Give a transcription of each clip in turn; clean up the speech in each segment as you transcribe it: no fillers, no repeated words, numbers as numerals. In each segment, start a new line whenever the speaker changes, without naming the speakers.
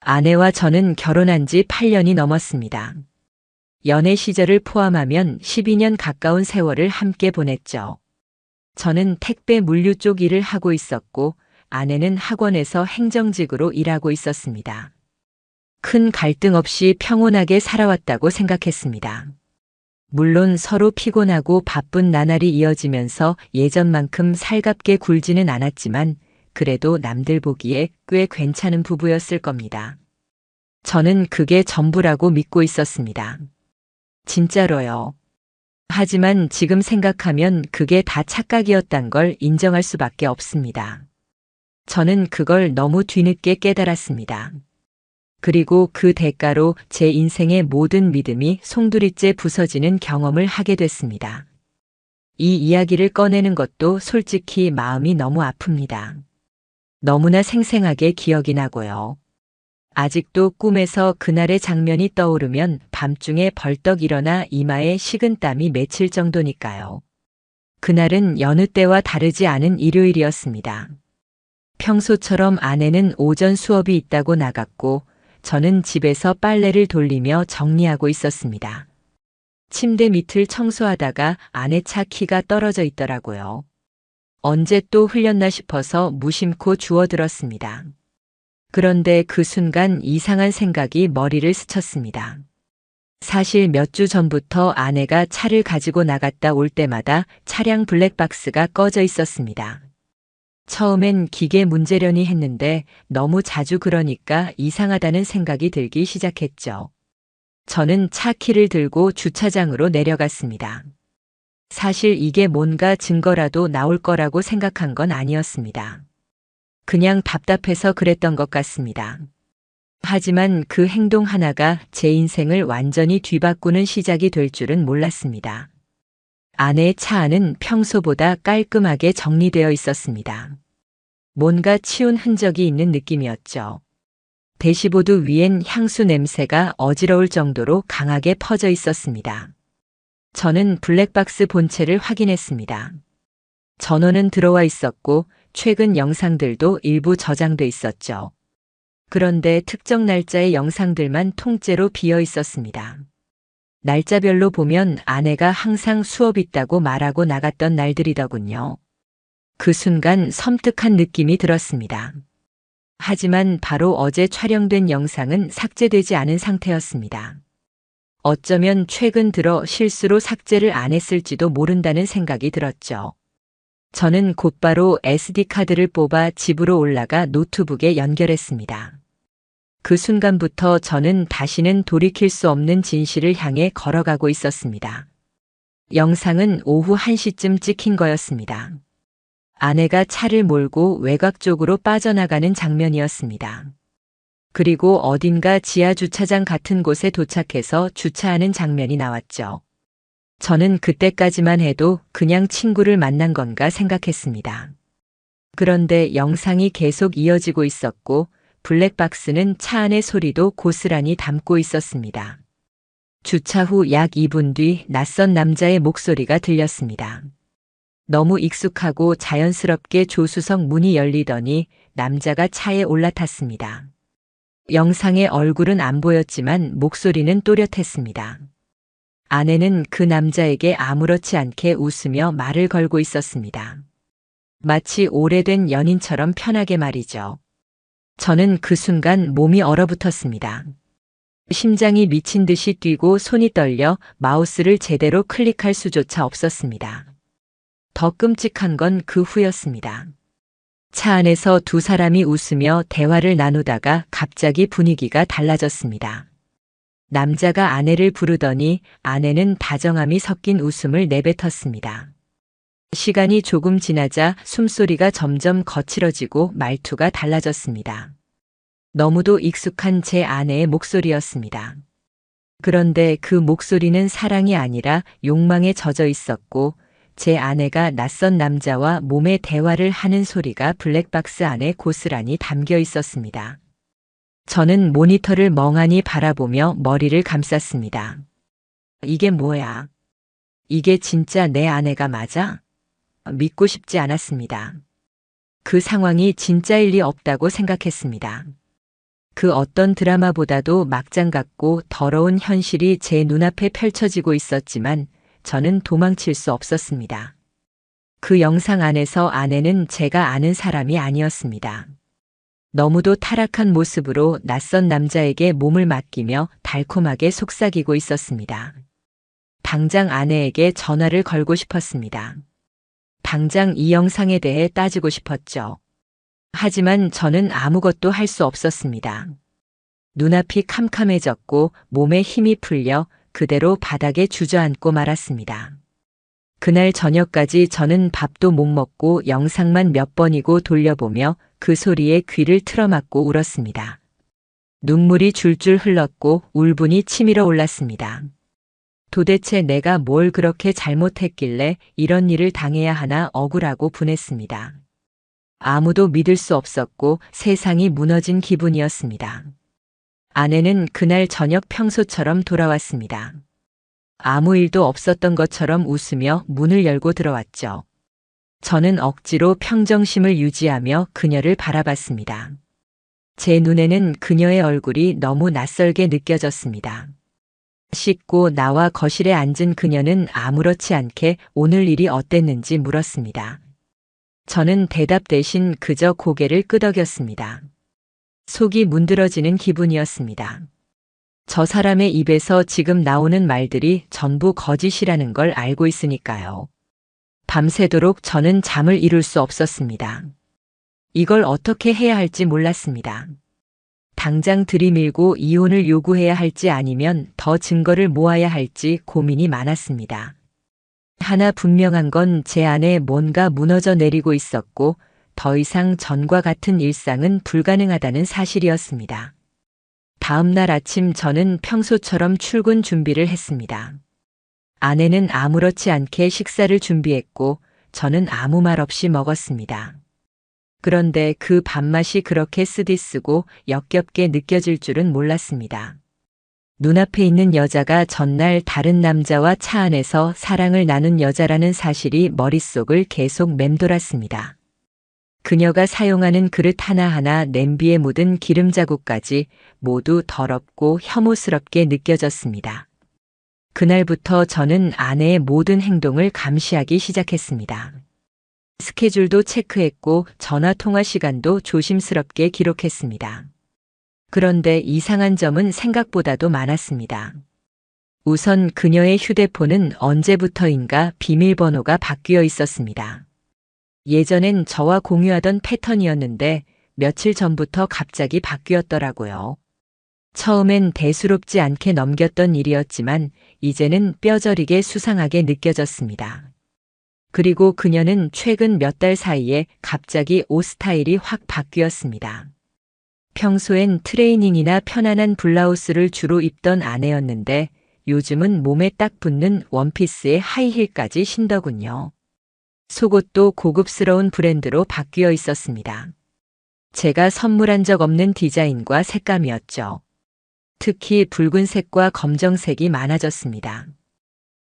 아내와 저는 결혼한 지 8년이 넘었습니다. 연애 시절을 포함하면 12년 가까운 세월을 함께 보냈죠. 저는 택배 물류 쪽 일을 하고 있었고, 아내는 학원에서 행정직으로 일하고 있었습니다. 큰 갈등 없이 평온하게 살아왔다고 생각했습니다. 물론 서로 피곤하고 바쁜 나날이 이어지면서 예전만큼 살갑게 굴지는 않았지만 그래도 남들 보기에 꽤 괜찮은 부부였을 겁니다. 저는 그게 전부라고 믿고 있었습니다. 진짜로요. 하지만 지금 생각하면 그게 다 착각이었단 걸 인정할 수밖에 없습니다. 저는 그걸 너무 뒤늦게 깨달았습니다. 그리고 그 대가로 제 인생의 모든 믿음이 송두리째 부서지는 경험을 하게 됐습니다. 이 이야기를 꺼내는 것도 솔직히 마음이 너무 아픕니다. 너무나 생생하게 기억이 나고요. 아직도 꿈에서 그날의 장면이 떠오르면 밤중에 벌떡 일어나 이마에 식은땀이 맺힐 정도니까요. 그날은 여느 때와 다르지 않은 일요일이었습니다. 평소처럼 아내는 오전 수업이 있다고 나갔고 저는 집에서 빨래를 돌리며 정리하고 있었습니다. 침대 밑을 청소하다가 아내 차 키가 떨어져 있더라고요. 언제 또 흘렸나 싶어서 무심코 주워들었습니다. 그런데 그 순간 이상한 생각이 머리를 스쳤습니다. 사실 몇 주 전부터 아내가 차를 가지고 나갔다 올 때마다 차량 블랙박스가 꺼져 있었습니다. 처음엔 기계 문제려니 했는데 너무 자주 그러니까 이상하다는 생각이 들기 시작했죠. 저는 차 키를 들고 주차장으로 내려갔습니다. 사실 이게 뭔가 증거라도 나올 거라고 생각한 건 아니었습니다. 그냥 답답해서 그랬던 것 같습니다. 하지만 그 행동 하나가 제 인생을 완전히 뒤바꾸는 시작이 될 줄은 몰랐습니다. 아내의 차 안은 평소보다 깔끔하게 정리되어 있었습니다. 뭔가 치운 흔적이 있는 느낌이었죠. 대시보드 위엔 향수 냄새가 어지러울 정도로 강하게 퍼져 있었습니다. 저는 블랙박스 본체를 확인했습니다. 전원은 들어와 있었고 최근 영상들도 일부 저장돼 있었죠. 그런데 특정 날짜의 영상들만 통째로 비어 있었습니다. 날짜별로 보면 아내가 항상 수업 있다고 말하고 나갔던 날들이더군요. 그 순간 섬뜩한 느낌이 들었습니다. 하지만 바로 어제 촬영된 영상은 삭제되지 않은 상태였습니다. 어쩌면 최근 들어 실수로 삭제를 안 했을지도 모른다는 생각이 들었죠. 저는 곧바로 SD카드를 뽑아 집으로 올라가 노트북에 연결했습니다. 그 순간부터 저는 다시는 돌이킬 수 없는 진실을 향해 걸어가고 있었습니다. 영상은 오후 1시쯤 찍힌 거였습니다. 아내가 차를 몰고 외곽 쪽으로 빠져나가는 장면이었습니다. 그리고 어딘가 지하 주차장 같은 곳에 도착해서 주차하는 장면이 나왔죠. 저는 그때까지만 해도 그냥 친구를 만난 건가 생각했습니다. 그런데 영상이 계속 이어지고 있었고 블랙박스는 차 안의 소리도 고스란히 담고 있었습니다. 주차 후 약 2분 뒤 낯선 남자의 목소리가 들렸습니다. 너무 익숙하고 자연스럽게 조수석 문이 열리더니 남자가 차에 올라탔습니다. 영상의 얼굴은 안 보였지만 목소리는 또렷했습니다. 아내는 그 남자에게 아무렇지 않게 웃으며 말을 걸고 있었습니다. 마치 오래된 연인처럼 편하게 말이죠. 저는 그 순간 몸이 얼어붙었습니다. 심장이 미친 듯이 뛰고 손이 떨려 마우스를 제대로 클릭할 수조차 없었습니다. 더 끔찍한 건 그 후였습니다. 차 안에서 두 사람이 웃으며 대화를 나누다가 갑자기 분위기가 달라졌습니다. 남자가 아내를 부르더니 아내는 다정함이 섞인 웃음을 내뱉었습니다. 시간이 조금 지나자 숨소리가 점점 거칠어지고 말투가 달라졌습니다. 너무도 익숙한 제 아내의 목소리였습니다. 그런데 그 목소리는 사랑이 아니라 욕망에 젖어 있었고 제 아내가 낯선 남자와 몸의 대화를 하는 소리가 블랙박스 안에 고스란히 담겨 있었습니다. 저는 모니터를 멍하니 바라보며 머리를 감쌌습니다. 이게 뭐야? 이게 진짜 내 아내가 맞아? 믿고 싶지 않았습니다. 그 상황이 진짜일 리 없다고 생각했습니다. 그 어떤 드라마보다도 막장 같고 더러운 현실이 제 눈앞에 펼쳐지고 있었지만 저는 도망칠 수 없었습니다. 그 영상 안에서 아내는 제가 아는 사람이 아니었습니다. 너무도 타락한 모습으로 낯선 남자에게 몸을 맡기며 달콤하게 속삭이고 있었습니다. 당장 아내에게 전화를 걸고 싶었습니다. 당장 이 영상에 대해 따지고 싶었죠. 하지만 저는 아무것도 할 수 없었습니다. 눈앞이 캄캄해졌고 몸에 힘이 풀려 그대로 바닥에 주저앉고 말았습니다. 그날 저녁까지 저는 밥도 못 먹고 영상만 몇 번이고 돌려보며 그 소리에 귀를 틀어막고 울었습니다. 눈물이 줄줄 흘렀고 울분이 치밀어 올랐습니다. 도대체 내가 뭘 그렇게 잘못했길래 이런 일을 당해야 하나 억울하고 분했습니다. 아무도 믿을 수 없었고 세상이 무너진 기분이었습니다. 아내는 그날 저녁 평소처럼 돌아왔습니다. 아무 일도 없었던 것처럼 웃으며 문을 열고 들어왔죠. 저는 억지로 평정심을 유지하며 그녀를 바라봤습니다. 제 눈에는 그녀의 얼굴이 너무 낯설게 느껴졌습니다. 씻고 나와 거실에 앉은 그녀는 아무렇지 않게 오늘 일이 어땠는지 물었습니다. 저는 대답 대신 그저 고개를 끄덕였습니다. 속이 문드러지는 기분이었습니다. 저 사람의 입에서 지금 나오는 말들이 전부 거짓이라는 걸 알고 있으니까요. 밤새도록 저는 잠을 이룰 수 없었습니다. 이걸 어떻게 해야 할지 몰랐습니다. 당장 들이밀고 이혼을 요구해야 할지 아니면 더 증거를 모아야 할지 고민이 많았습니다. 하나 분명한 건 제 안에 뭔가 무너져 내리고 있었고 더 이상 전과 같은 일상은 불가능하다는 사실이었습니다. 다음 날 아침 저는 평소처럼 출근 준비를 했습니다. 아내는 아무렇지 않게 식사를 준비했고 저는 아무 말 없이 먹었습니다. 그런데 그 밥맛이 그렇게 쓰디쓰고 역겹게 느껴질 줄은 몰랐습니다. 눈앞에 있는 여자가 전날 다른 남자와 차 안에서 사랑을 나눈 여자라는 사실이 머릿속을 계속 맴돌았습니다. 그녀가 사용하는 그릇 하나하나 냄비에 묻은 기름 자국까지 모두 더럽고 혐오스럽게 느껴졌습니다. 그날부터 저는 아내의 모든 행동을 감시하기 시작했습니다. 스케줄도 체크했고 전화 통화 시간도 조심스럽게 기록했습니다. 그런데 이상한 점은 생각보다도 많았습니다. 우선 그녀의 휴대폰은 언제부터인가 비밀번호가 바뀌어 있었습니다. 예전엔 저와 공유하던 패턴이었는데 며칠 전부터 갑자기 바뀌었더라고요. 처음엔 대수롭지 않게 넘겼던 일이었지만 이제는 뼈저리게 수상하게 느껴졌습니다. 그리고 그녀는 최근 몇 달 사이에 갑자기 옷 스타일이 확 바뀌었습니다. 평소엔 트레이닝이나 편안한 블라우스를 주로 입던 아내였는데 요즘은 몸에 딱 붙는 원피스에 하이힐까지 신더군요. 속옷도 고급스러운 브랜드로 바뀌어 있었습니다. 제가 선물한 적 없는 디자인과 색감이었죠. 특히 붉은색과 검정색이 많아졌습니다.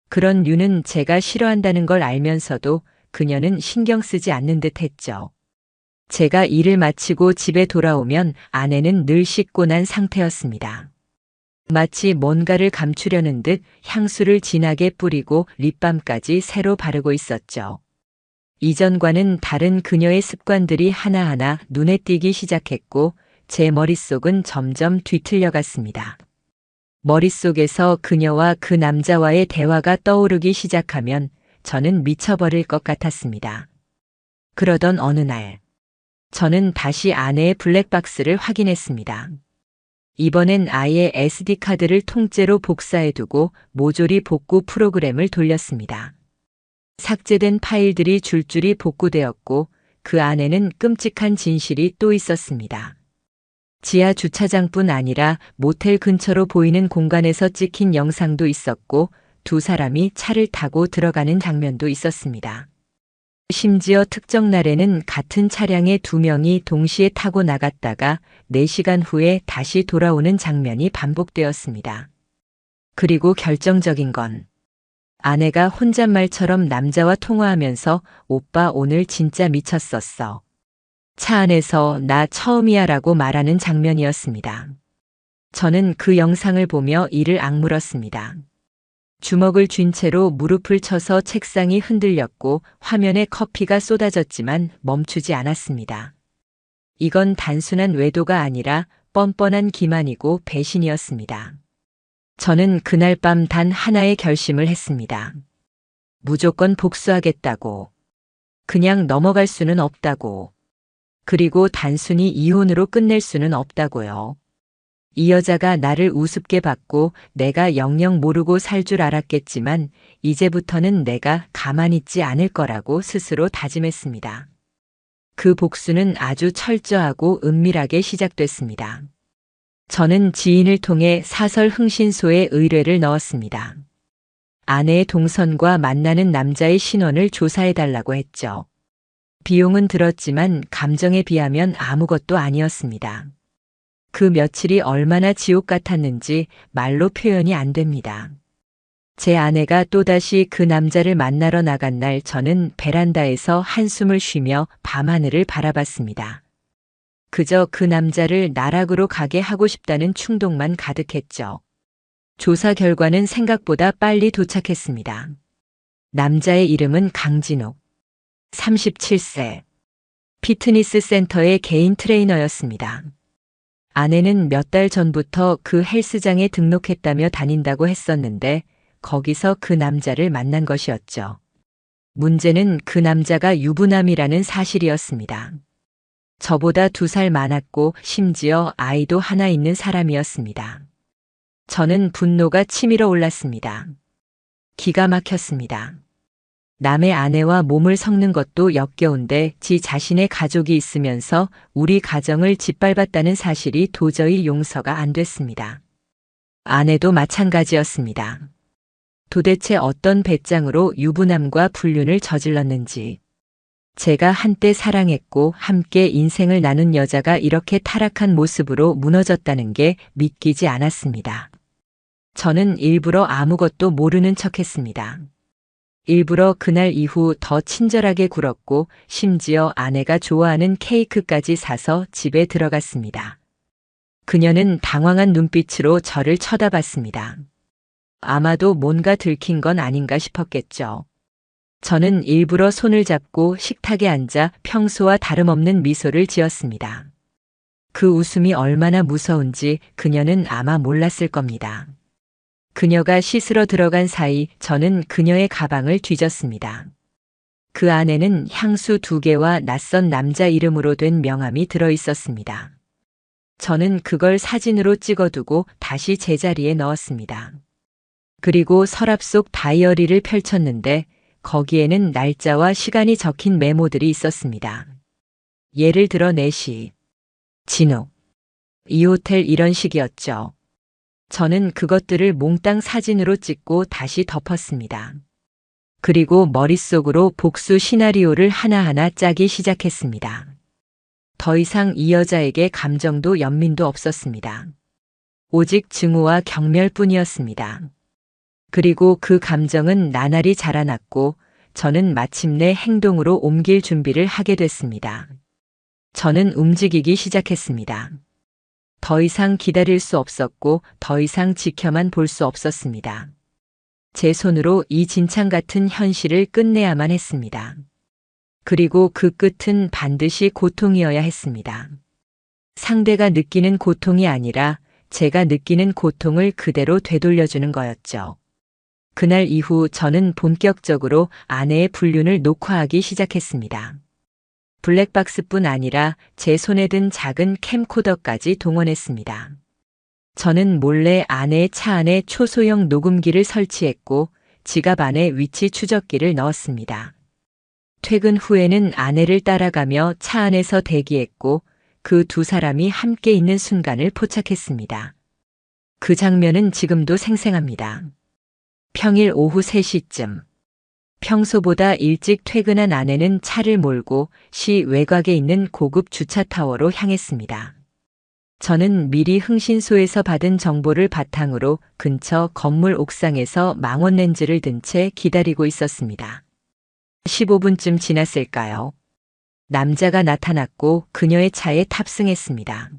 그런 류는 제가 싫어한다는 걸 알면서도 그녀는 신경 쓰지 않는 듯 했죠. 제가 일을 마치고 집에 돌아오면 아내는 늘 씻고 난 상태였습니다. 마치 뭔가를 감추려는 듯 향수를 진하게 뿌리고 립밤까지 새로 바르고 있었죠. 이전과는 다른 그녀의 습관들이 하나하나 눈에 띄기 시작했고 제 머릿속은 점점 뒤틀려갔습니다. 머릿속에서 그녀와 그 남자와의 대화가 떠오르기 시작하면 저는 미쳐버릴 것 같았습니다. 그러던 어느 날, 저는 다시 아내의 블랙박스를 확인했습니다. 이번엔 아예 SD카드를 통째로 복사해두고 모조리 복구 프로그램을 돌렸습니다. 삭제된 파일들이 줄줄이 복구되었고 그 안에는 끔찍한 진실이 또 있었습니다. 지하 주차장뿐 아니라 모텔 근처로 보이는 공간에서 찍힌 영상도 있었고 두 사람이 차를 타고 들어가는 장면도 있었습니다. 심지어 특정 날에는 같은 차량에 두 명이 동시에 타고 나갔다가 4시간 후에 다시 돌아오는 장면이 반복되었습니다. 그리고 결정적인 건 아내가 혼잣말처럼 남자와 통화하면서 오빠 오늘 진짜 미쳤었어. 차 안에서 나 처음이야라고 말하는 장면이었습니다. 저는 그 영상을 보며 이를 악물었습니다. 주먹을 쥔 채로 무릎을 쳐서 책상이 흔들렸고 화면에 커피가 쏟아졌지만 멈추지 않았습니다. 이건 단순한 외도가 아니라 뻔뻔한 기만이고 배신이었습니다. 저는 그날 밤 단 하나의 결심을 했습니다. 무조건 복수하겠다고. 그냥 넘어갈 수는 없다고. 그리고 단순히 이혼으로 끝낼 수는 없다고요. 이 여자가 나를 우습게 봤고 내가 영영 모르고 살 줄 알았겠지만 이제부터는 내가 가만히 있지 않을 거라고 스스로 다짐했습니다. 그 복수는 아주 철저하고 은밀하게 시작됐습니다. 저는 지인을 통해 사설 흥신소에 의뢰를 넣었습니다. 아내의 동선과 만나는 남자의 신원을 조사해달라고 했죠. 비용은 들었지만 감정에 비하면 아무것도 아니었습니다. 그 며칠이 얼마나 지옥 같았는지 말로 표현이 안 됩니다. 제 아내가 또다시 그 남자를 만나러 나간 날 저는 베란다에서 한숨을 쉬며 밤하늘을 바라봤습니다. 그저 그 남자를 나락으로 가게 하고 싶다는 충동만 가득했죠. 조사 결과는 생각보다 빨리 도착했습니다. 남자의 이름은 강진욱. 37세. 피트니스 센터의 개인 트레이너였습니다. 아내는 몇 달 전부터 그 헬스장에 등록했다며 다닌다고 했었는데 거기서 그 남자를 만난 것이었죠. 문제는 그 남자가 유부남이라는 사실이었습니다. 저보다 2살 많았고 심지어 아이도 하나 있는 사람이었습니다. 저는 분노가 치밀어 올랐습니다. 기가 막혔습니다. 남의 아내와 몸을 섞는 것도 역겨운데 지 자신의 가족이 있으면서 우리 가정을 짓밟았다는 사실이 도저히 용서가 안 됐습니다. 아내도 마찬가지였습니다. 도대체 어떤 배짱으로 유부남과 불륜을 저질렀는지. 제가 한때 사랑했고 함께 인생을 나눈 여자가 이렇게 타락한 모습으로 무너졌다는 게 믿기지 않았습니다. 저는 일부러 아무것도 모르는 척했습니다. 일부러 그날 이후 더 친절하게 굴었고 심지어 아내가 좋아하는 케이크까지 사서 집에 들어갔습니다. 그녀는 당황한 눈빛으로 저를 쳐다봤습니다. 아마도 뭔가 들킨 건 아닌가 싶었겠죠. 저는 일부러 손을 잡고 식탁에 앉아 평소와 다름없는 미소를 지었습니다. 그 웃음이 얼마나 무서운지 그녀는 아마 몰랐을 겁니다. 그녀가 씻으러 들어간 사이 저는 그녀의 가방을 뒤졌습니다. 그 안에는 향수 2개와 낯선 남자 이름으로 된 명함이 들어 있었습니다. 저는 그걸 사진으로 찍어두고 다시 제자리에 넣었습니다. 그리고 서랍 속 다이어리를 펼쳤는데 거기에는 날짜와 시간이 적힌 메모들이 있었습니다. 예를 들어 4시. 진욱. 이 호텔 이런 식이었죠. 저는 그것들을 몽땅 사진으로 찍고 다시 덮었습니다. 그리고 머릿속으로 복수 시나리오를 하나하나 짜기 시작했습니다. 더 이상 이 여자에게 감정도 연민도 없었습니다. 오직 증오와 경멸뿐이었습니다. 그리고 그 감정은 나날이 자라났고 저는 마침내 행동으로 옮길 준비를 하게 됐습니다. 저는 움직이기 시작했습니다. 더 이상 기다릴 수 없었고 더 이상 지켜만 볼 수 없었습니다. 제 손으로 이 진창 같은 현실을 끝내야만 했습니다. 그리고 그 끝은 반드시 고통이어야 했습니다. 상대가 느끼는 고통이 아니라 제가 느끼는 고통을 그대로 되돌려주는 거였죠. 그날 이후 저는 본격적으로 아내의 불륜을 녹화하기 시작했습니다. 블랙박스뿐 아니라 제 손에 든 작은 캠코더까지 동원했습니다. 저는 몰래 아내의 차 안에 초소형 녹음기를 설치했고 지갑 안에 위치 추적기를 넣었습니다. 퇴근 후에는 아내를 따라가며 차 안에서 대기했고 그 2사람이 함께 있는 순간을 포착했습니다. 그 장면은 지금도 생생합니다. 평일 오후 3시쯤. 평소보다 일찍 퇴근한 아내는 차를 몰고 시 외곽에 있는 고급 주차타워로 향했습니다. 저는 미리 흥신소에서 받은 정보를 바탕으로 근처 건물 옥상에서 망원 렌즈를 든 채 기다리고 있었습니다. 15분쯤 지났을까요? 남자가 나타났고 그녀의 차에 탑승했습니다.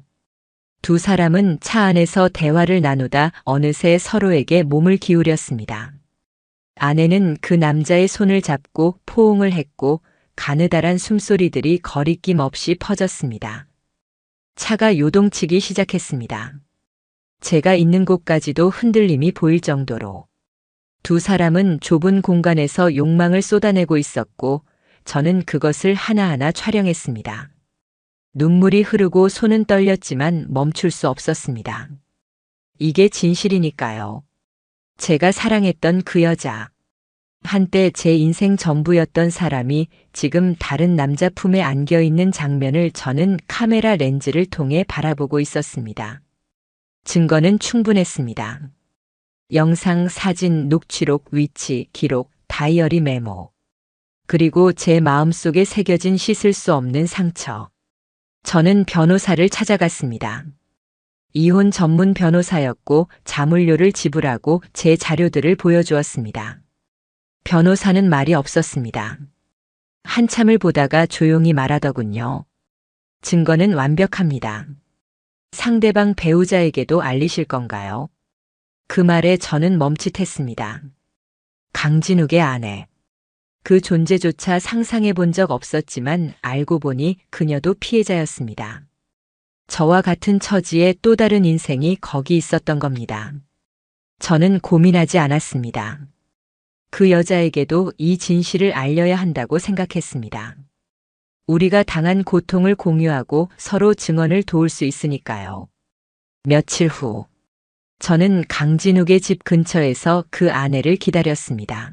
두 사람은 차 안에서 대화를 나누다 어느새 서로에게 몸을 기울였습니다. 아내는 그 남자의 손을 잡고 포옹을 했고 가느다란 숨소리들이 거리낌 없이 퍼졌습니다. 차가 요동치기 시작했습니다. 제가 있는 곳까지도 흔들림이 보일 정도로. 두 사람은 좁은 공간에서 욕망을 쏟아내고 있었고 저는 그것을 하나하나 촬영했습니다. 눈물이 흐르고 손은 떨렸지만 멈출 수 없었습니다. 이게 진실이니까요. 제가 사랑했던 그 여자. 한때 제 인생 전부였던 사람이 지금 다른 남자 품에 안겨 있는 장면을 저는 카메라 렌즈를 통해 바라보고 있었습니다. 증거는 충분했습니다. 영상, 사진, 녹취록, 위치, 기록, 다이어리 메모. 그리고 제 마음속에 새겨진 씻을 수 없는 상처. 저는 변호사를 찾아갔습니다. 이혼 전문 변호사였고 자문료를 지불하고 제 자료들을 보여주었습니다. 변호사는 말이 없었습니다. 한참을 보다가 조용히 말하더군요. 증거는 완벽합니다. 상대방 배우자에게도 알리실 건가요? 그 말에 저는 멈칫했습니다. 강진욱의 아내. 그 존재조차 상상해 본 적 없었지만 알고 보니 그녀도 피해자였습니다. 저와 같은 처지의 또 다른 인생이 거기 있었던 겁니다. 저는 고민하지 않았습니다. 그 여자에게도 이 진실을 알려야 한다고 생각했습니다. 우리가 당한 고통을 공유하고 서로 증언을 도울 수 있으니까요. 며칠 후, 저는 강진욱의 집 근처에서 그 아내를 기다렸습니다.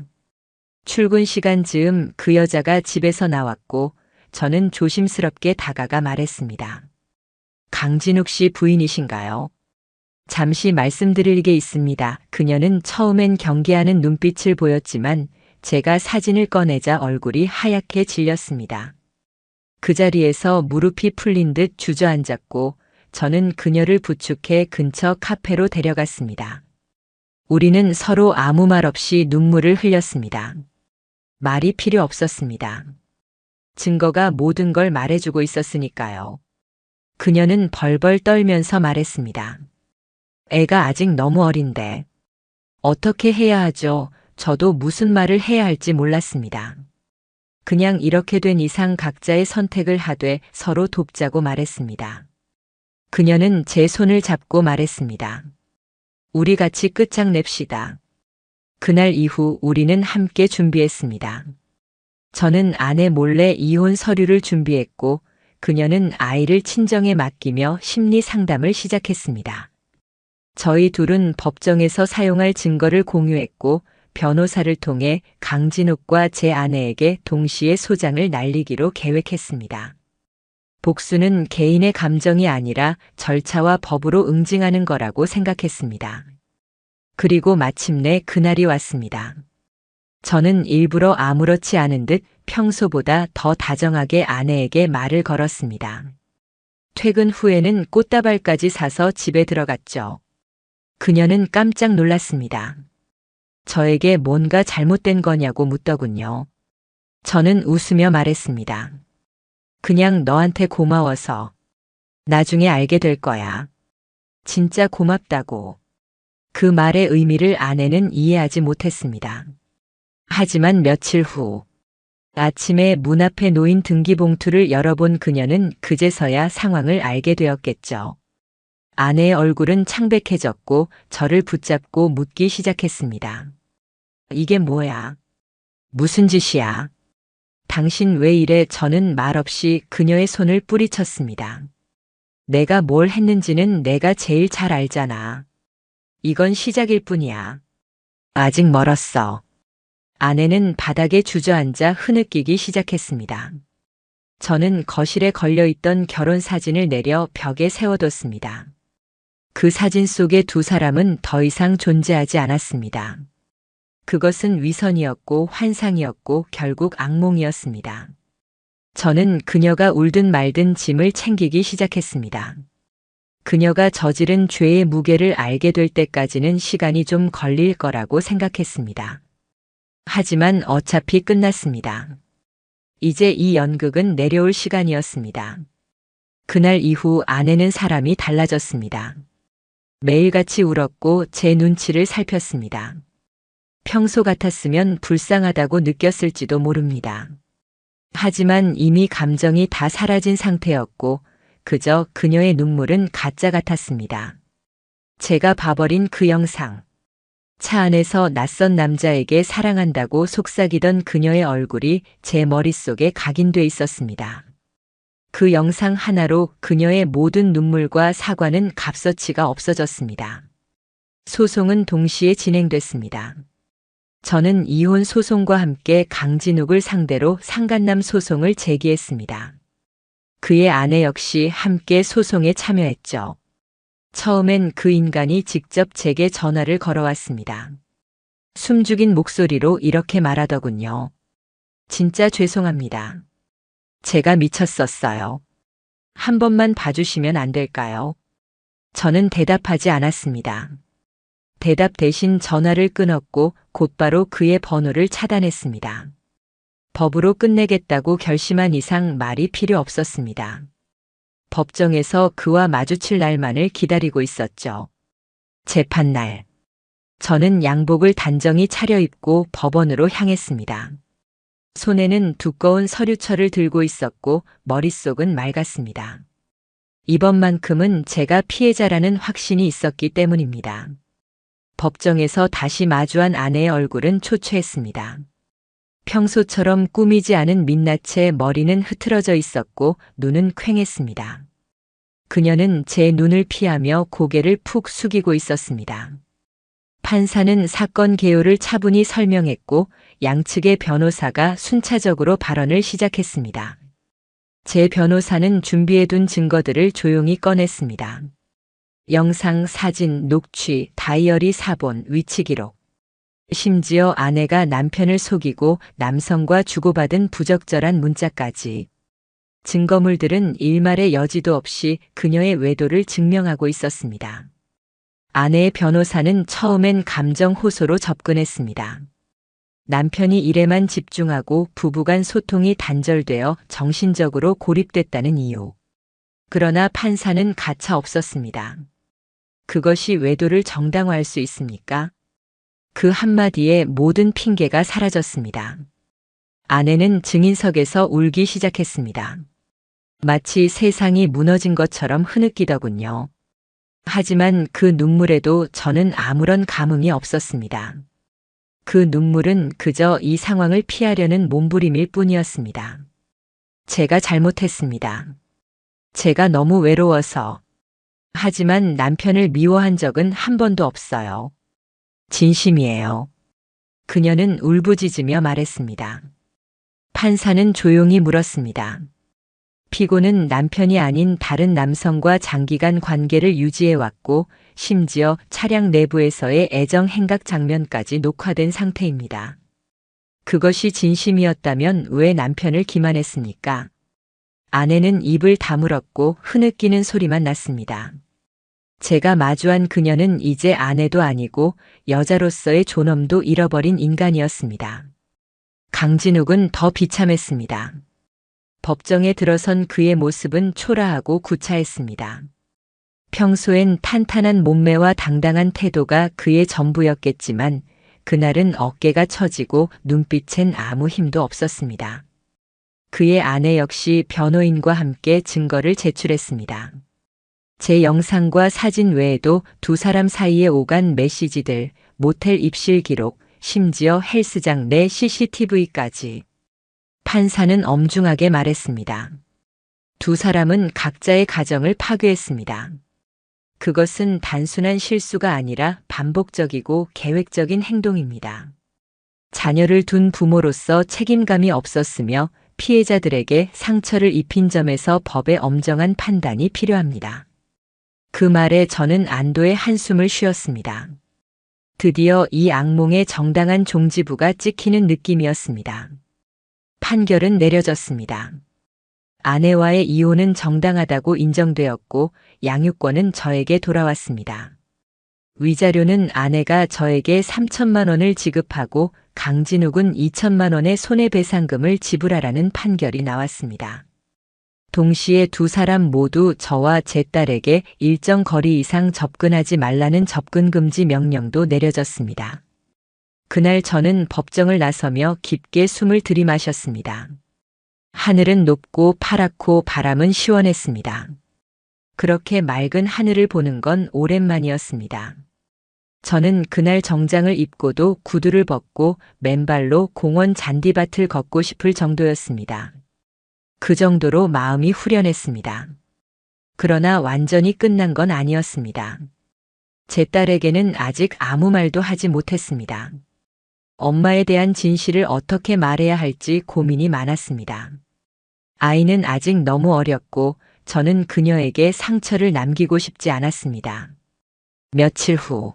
출근 시간 즈음 그 여자가 집에서 나왔고 저는 조심스럽게 다가가 말했습니다. 강진욱 씨 부인이신가요? 잠시 말씀드릴 게 있습니다. 그녀는 처음엔 경계하는 눈빛을 보였지만 제가 사진을 꺼내자 얼굴이 하얗게 질렸습니다. 그 자리에서 무릎이 풀린 듯 주저앉았고 저는 그녀를 부축해 근처 카페로 데려갔습니다. 우리는 서로 아무 말 없이 눈물을 흘렸습니다. 말이 필요 없었습니다. 증거가 모든 걸 말해주고 있었으니까요. 그녀는 벌벌 떨면서 말했습니다. 애가 아직 너무 어린데. 어떻게 해야 하죠? 저도 무슨 말을 해야 할지 몰랐습니다. 그냥 이렇게 된 이상 각자의 선택을 하되 서로 돕자고 말했습니다. 그녀는 제 손을 잡고 말했습니다. 우리 같이 끝장냅시다. 그날 이후 우리는 함께 준비했습니다. 저는 아내 몰래 이혼 서류를 준비했고 그녀는 아이를 친정에 맡기며 심리 상담을 시작했습니다. 저희 둘은 법정에서 사용할 증거를 공유했고 변호사를 통해 강진욱과 제 아내에게 동시에 소장을 날리기로 계획했습니다. 복수는 개인의 감정이 아니라 절차와 법으로 응징하는 거라고 생각했습니다. 그리고 마침내 그날이 왔습니다. 저는 일부러 아무렇지 않은 듯 평소보다 더 다정하게 아내에게 말을 걸었습니다. 퇴근 후에는 꽃다발까지 사서 집에 들어갔죠. 그녀는 깜짝 놀랐습니다. 저에게 뭔가 잘못된 거냐고 묻더군요. 저는 웃으며 말했습니다. 그냥 너한테 고마워서. 나중에 알게 될 거야. 진짜 고맙다고. 그 말의 의미를 아내는 이해하지 못했습니다. 하지만 며칠 후 아침에 문 앞에 놓인 등기봉투를 열어본 그녀는 그제서야 상황을 알게 되었겠죠. 아내의 얼굴은 창백해졌고 저를 붙잡고 묻기 시작했습니다. 이게 뭐야? 무슨 짓이야? 당신 왜 이래? 저는 말없이 그녀의 손을 뿌리쳤습니다. 내가 뭘 했는지는 내가 제일 잘 알잖아. 이건 시작일 뿐이야. 아직 멀었어. 아내는 바닥에 주저앉아 흐느끼기 시작했습니다. 저는 거실에 걸려있던 결혼 사진을 내려 벽에 세워뒀습니다. 그 사진 속의 두 사람은 더 이상 존재하지 않았습니다. 그것은 위선이었고 환상이었고 결국 악몽이었습니다. 저는 그녀가 울든 말든 짐을 챙기기 시작했습니다. 그녀가 저지른 죄의 무게를 알게 될 때까지는 시간이 좀 걸릴 거라고 생각했습니다. 하지만 어차피 끝났습니다. 이제 이 연극은 내려올 시간이었습니다. 그날 이후 아내는 사람이 달라졌습니다. 매일같이 울었고 제 눈치를 살폈습니다. 평소 같았으면 불쌍하다고 느꼈을지도 모릅니다. 하지만 이미 감정이 다 사라진 상태였고 그저 그녀의 눈물은 가짜 같았습니다. 제가 봐버린 그 영상. 차 안에서 낯선 남자에게 사랑한다고 속삭이던 그녀의 얼굴이 제 머릿속에 각인돼 있었습니다. 그 영상 하나로 그녀의 모든 눈물과 사과는 값어치가 없어졌습니다. 소송은 동시에 진행됐습니다. 저는 이혼 소송과 함께 강진욱을 상대로 상간남 소송을 제기했습니다. 그의 아내 역시 함께 소송에 참여했죠. 처음엔 그 인간이 직접 제게 전화를 걸어왔습니다. 숨죽인 목소리로 이렇게 말하더군요. 진짜 죄송합니다. 제가 미쳤었어요. 한 번만 봐주시면 안 될까요? 저는 대답하지 않았습니다. 대답 대신 전화를 끊었고 곧바로 그의 번호를 차단했습니다. 법으로 끝내겠다고 결심한 이상 말이 필요 없었습니다. 법정에서 그와 마주칠 날만을 기다리고 있었죠. 재판날. 저는 양복을 단정히 차려입고 법원으로 향했습니다. 손에는 두꺼운 서류철을 들고 있었고 머릿속은 맑았습니다. 이번만큼은 제가 피해자라는 확신이 있었기 때문입니다. 법정에서 다시 마주한 아내의 얼굴은 초췌했습니다. 평소처럼 꾸미지 않은 민낯에 머리는 흐트러져 있었고 눈은 퀭했습니다. 그녀는 제 눈을 피하며 고개를 푹 숙이고 있었습니다. 판사는 사건 개요를 차분히 설명했고 양측의 변호사가 순차적으로 발언을 시작했습니다. 제 변호사는 준비해둔 증거들을 조용히 꺼냈습니다. 영상, 사진, 녹취, 다이어리 사본, 위치 기록. 심지어 아내가 남편을 속이고 남성과 주고받은 부적절한 문자까지. 증거물들은 일말의 여지도 없이 그녀의 외도를 증명하고 있었습니다. 아내의 변호사는 처음엔 감정 호소로 접근했습니다. 남편이 일에만 집중하고 부부간 소통이 단절되어 정신적으로 고립됐다는 이유. 그러나 판사는 가차 없었습니다. 그것이 외도를 정당화할 수 있습니까? 그 한마디에 모든 핑계가 사라졌습니다. 아내는 증인석에서 울기 시작했습니다. 마치 세상이 무너진 것처럼 흐느끼더군요. 하지만 그 눈물에도 저는 아무런 감흥이 없었습니다. 그 눈물은 그저 이 상황을 피하려는 몸부림일 뿐이었습니다. 제가 잘못했습니다. 제가 너무 외로워서. 하지만 남편을 미워한 적은 한 번도 없어요. 진심이에요. 그녀는 울부짖으며 말했습니다. 판사는 조용히 물었습니다. 피고는 남편이 아닌 다른 남성과 장기간 관계를 유지해왔고 심지어 차량 내부에서의 애정 행각 장면까지 녹화된 상태입니다. 그것이 진심이었다면 왜 남편을 기만했습니까? 아내는 입을 다물었고 흐느끼는 소리만 났습니다. 제가 마주한 그녀는 이제 아내도 아니고 여자로서의 존엄도 잃어버린 인간이었습니다. 강진욱은 더 비참했습니다. 법정에 들어선 그의 모습은 초라하고 구차했습니다. 평소엔 탄탄한 몸매와 당당한 태도가 그의 전부였겠지만 그날은 어깨가 처지고 눈빛엔 아무 힘도 없었습니다. 그의 아내 역시 변호인과 함께 증거를 제출했습니다. 제 영상과 사진 외에도 두 사람 사이에 오간 메시지들, 모텔 입실 기록, 심지어 헬스장 내 CCTV까지. 판사는 엄중하게 말했습니다. 두 사람은 각자의 가정을 파괴했습니다. 그것은 단순한 실수가 아니라 반복적이고 계획적인 행동입니다. 자녀를 둔 부모로서 책임감이 없었으며 피해자들에게 상처를 입힌 점에서 법의 엄정한 판단이 필요합니다. 그 말에 저는 안도의 한숨을 쉬었습니다. 드디어 이 악몽의 정당한 종지부가 찍히는 느낌이었습니다. 판결은 내려졌습니다. 아내와의 이혼은 정당하다고 인정되었고 양육권은 저에게 돌아왔습니다. 위자료는 아내가 저에게 3천만 원을 지급하고 강진욱은 2천만 원의 손해배상금을 지불하라는 판결이 나왔습니다. 동시에 두 사람 모두 저와 제 딸에게 일정 거리 이상 접근하지 말라는 접근금지 명령도 내려졌습니다. 그날 저는 법정을 나서며 깊게 숨을 들이마셨습니다. 하늘은 높고 파랗고 바람은 시원했습니다. 그렇게 맑은 하늘을 보는 건 오랜만이었습니다. 저는 그날 정장을 입고도 구두를 벗고 맨발로 공원 잔디밭을 걷고 싶을 정도였습니다. 그 정도로 마음이 후련했습니다. 그러나 완전히 끝난 건 아니었습니다. 제 딸에게는 아직 아무 말도 하지 못했습니다. 엄마에 대한 진실을 어떻게 말해야 할지 고민이 많았습니다. 아이는 아직 너무 어렸고 저는 그녀에게 상처를 남기고 싶지 않았습니다. 며칠 후,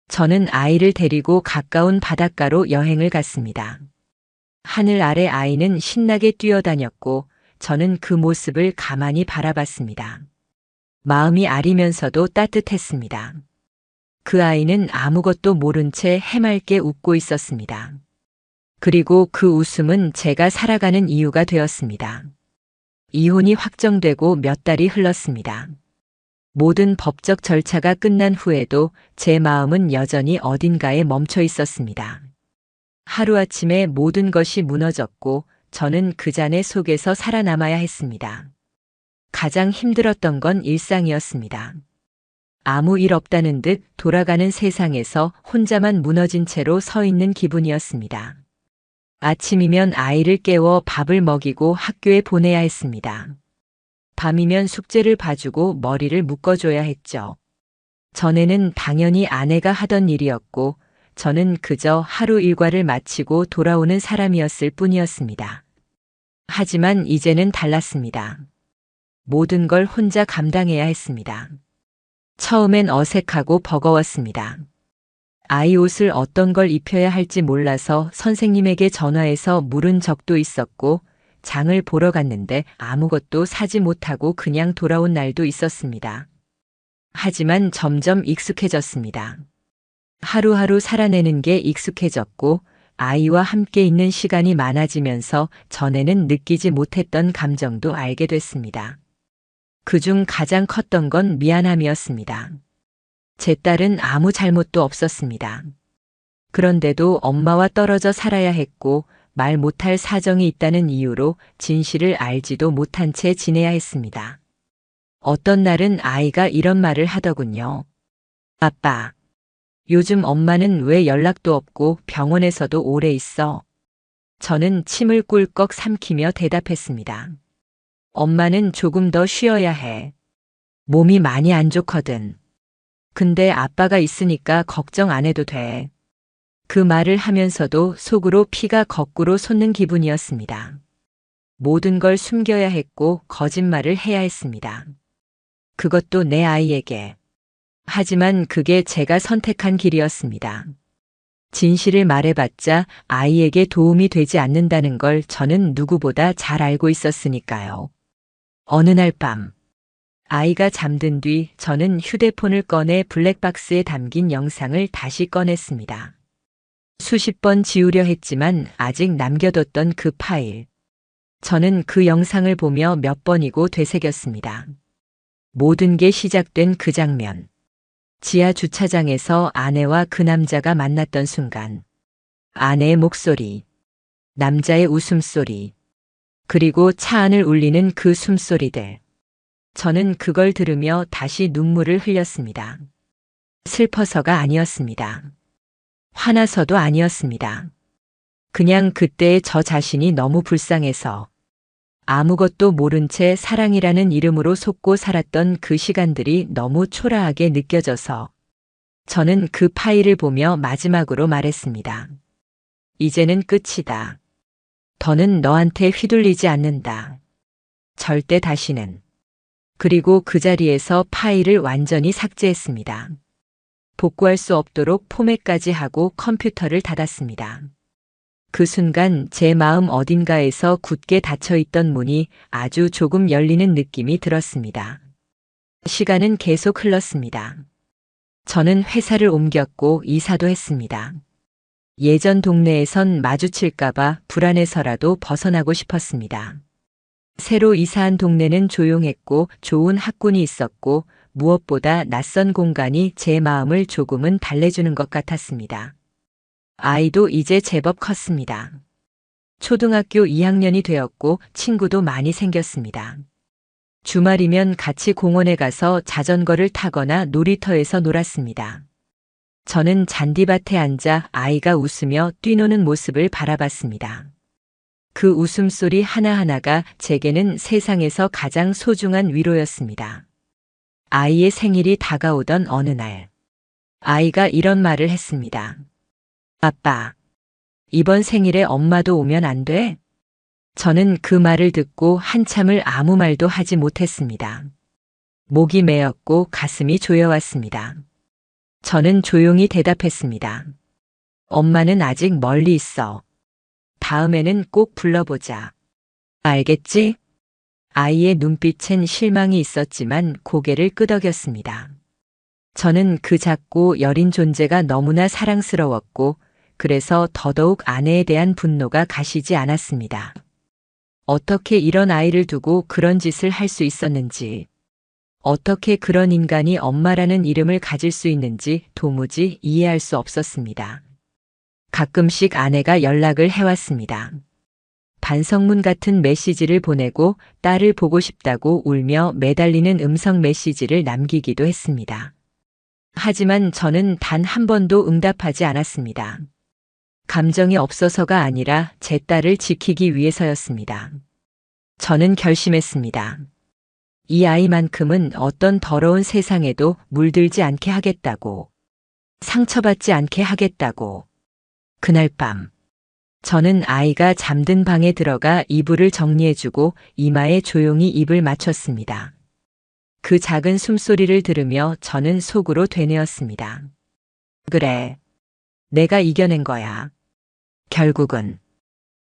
저는 아이를 데리고 가까운 바닷가로 여행을 갔습니다. 하늘 아래 아이는 신나게 뛰어다녔고 저는 그 모습을 가만히 바라봤습니다. 마음이 아리면서도 따뜻했습니다. 그 아이는 아무것도 모른 채 해맑게 웃고 있었습니다. 그리고 그 웃음은 제가 살아가는 이유가 되었습니다. 이혼이 확정되고 몇 달이 흘렀습니다. 모든 법적 절차가 끝난 후에도 제 마음은 여전히 어딘가에 멈춰 있었습니다. 하루아침에 모든 것이 무너졌고 저는 그 잔해 속에서 살아남아야 했습니다. 가장 힘들었던 건 일상이었습니다. 아무 일 없다는 듯 돌아가는 세상에서 혼자만 무너진 채로 서 있는 기분이었습니다. 아침이면 아이를 깨워 밥을 먹이고 학교에 보내야 했습니다. 밤이면 숙제를 봐주고 머리를 묶어줘야 했죠. 전에는 당연히 아내가 하던 일이었고 저는 그저 하루 일과를 마치고 돌아오는 사람이었을 뿐이었습니다. 하지만 이제는 달랐습니다. 모든 걸 혼자 감당해야 했습니다. 처음엔 어색하고 버거웠습니다. 아이 옷을 어떤 걸 입혀야 할지 몰라서 선생님에게 전화해서 물은 적도 있었고 장을 보러 갔는데 아무것도 사지 못하고 그냥 돌아온 날도 있었습니다. 하지만 점점 익숙해졌습니다. 하루하루 살아내는 게 익숙해졌고 아이와 함께 있는 시간이 많아지면서 전에는 느끼지 못했던 감정도 알게 됐습니다. 그중 가장 컸던 건 미안함이었습니다. 제 딸은 아무 잘못도 없었습니다. 그런데도 엄마와 떨어져 살아야 했고 말 못할 사정이 있다는 이유로 진실을 알지도 못한 채 지내야 했습니다. 어떤 날은 아이가 이런 말을 하더군요. 아빠, 요즘 엄마는 왜 연락도 없고 병원에서도 오래 있어? 저는 침을 꿀꺽 삼키며 대답했습니다. 엄마는 조금 더 쉬어야 해. 몸이 많이 안 좋거든. 근데 아빠가 있으니까 걱정 안 해도 돼. 그 말을 하면서도 속으로 피가 거꾸로 솟는 기분이었습니다. 모든 걸 숨겨야 했고 거짓말을 해야 했습니다. 그것도 내 아이에게. 하지만 그게 제가 선택한 길이었습니다. 진실을 말해봤자 아이에게 도움이 되지 않는다는 걸 저는 누구보다 잘 알고 있었으니까요. 어느 날 밤, 아이가 잠든 뒤 저는 휴대폰을 꺼내 블랙박스에 담긴 영상을 다시 꺼냈습니다. 수십 번 지우려 했지만 아직 남겨뒀던 그 파일. 저는 그 영상을 보며 몇 번이고 되새겼습니다. 모든 게 시작된 그 장면. 지하 주차장에서 아내와 그 남자가 만났던 순간. 아내의 목소리, 남자의 웃음소리, 그리고 차 안을 울리는 그 숨소리들. 저는 그걸 들으며 다시 눈물을 흘렸습니다. 슬퍼서가 아니었습니다. 화나서도 아니었습니다. 그냥 그때의 저 자신이 너무 불쌍해서 아무것도 모른 채 사랑이라는 이름으로 속고 살았던 그 시간들이 너무 초라하게 느껴져서 저는 그 파일을 보며 마지막으로 말했습니다. 이제는 끝이다. 더는 너한테 휘둘리지 않는다. 절대 다시는. 그리고 그 자리에서 파일을 완전히 삭제했습니다. 복구할 수 없도록 포맷까지 하고 컴퓨터를 닫았습니다. 그 순간 제 마음 어딘가에서 굳게 닫혀있던 문이 아주 조금 열리는 느낌이 들었습니다. 시간은 계속 흘렀습니다. 저는 회사를 옮겼고 이사도 했습니다. 예전 동네에선 마주칠까봐 불안해서라도 벗어나고 싶었습니다. 새로 이사한 동네는 조용했고 좋은 학군이 있었고 무엇보다 낯선 공간이 제 마음을 조금은 달래주는 것 같았습니다. 아이도 이제 제법 컸습니다. 초등학교 2학년이 되었고 친구도 많이 생겼습니다. 주말이면 같이 공원에 가서 자전거를 타거나 놀이터에서 놀았습니다. 저는 잔디밭에 앉아 아이가 웃으며 뛰노는 모습을 바라봤습니다. 그 웃음소리 하나하나가 제게는 세상에서 가장 소중한 위로였습니다. 아이의 생일이 다가오던 어느 날, 아이가 이런 말을 했습니다. 아빠, 이번 생일에 엄마도 오면 안 돼? 저는 그 말을 듣고 한참을 아무 말도 하지 못했습니다. 목이 메었고 가슴이 조여왔습니다. 저는 조용히 대답했습니다. 엄마는 아직 멀리 있어. 다음에는 꼭 불러보자. 알겠지? 아이의 눈빛엔 실망이 있었지만 고개를 끄덕였습니다. 저는 그 작고 여린 존재가 너무나 사랑스러웠고 그래서 더더욱 아내에 대한 분노가 가시지 않았습니다. 어떻게 이런 아이를 두고 그런 짓을 할 수 있었는지, 어떻게 그런 인간이 엄마라는 이름을 가질 수 있는지 도무지 이해할 수 없었습니다. 가끔씩 아내가 연락을 해왔습니다. 반성문 같은 메시지를 보내고 딸을 보고 싶다고 울며 매달리는 음성 메시지를 남기기도 했습니다. 하지만 저는 단 한 번도 응답하지 않았습니다. 감정이 없어서가 아니라 제 딸을 지키기 위해서였습니다. 저는 결심했습니다. 이 아이만큼은 어떤 더러운 세상에도 물들지 않게 하겠다고, 상처받지 않게 하겠다고. 그날 밤, 저는 아이가 잠든 방에 들어가 이불을 정리해주고 이마에 조용히 입을 맞췄습니다. 그 작은 숨소리를 들으며 저는 속으로 되뇌었습니다. 그래, 내가 이겨낸 거야. 결국은.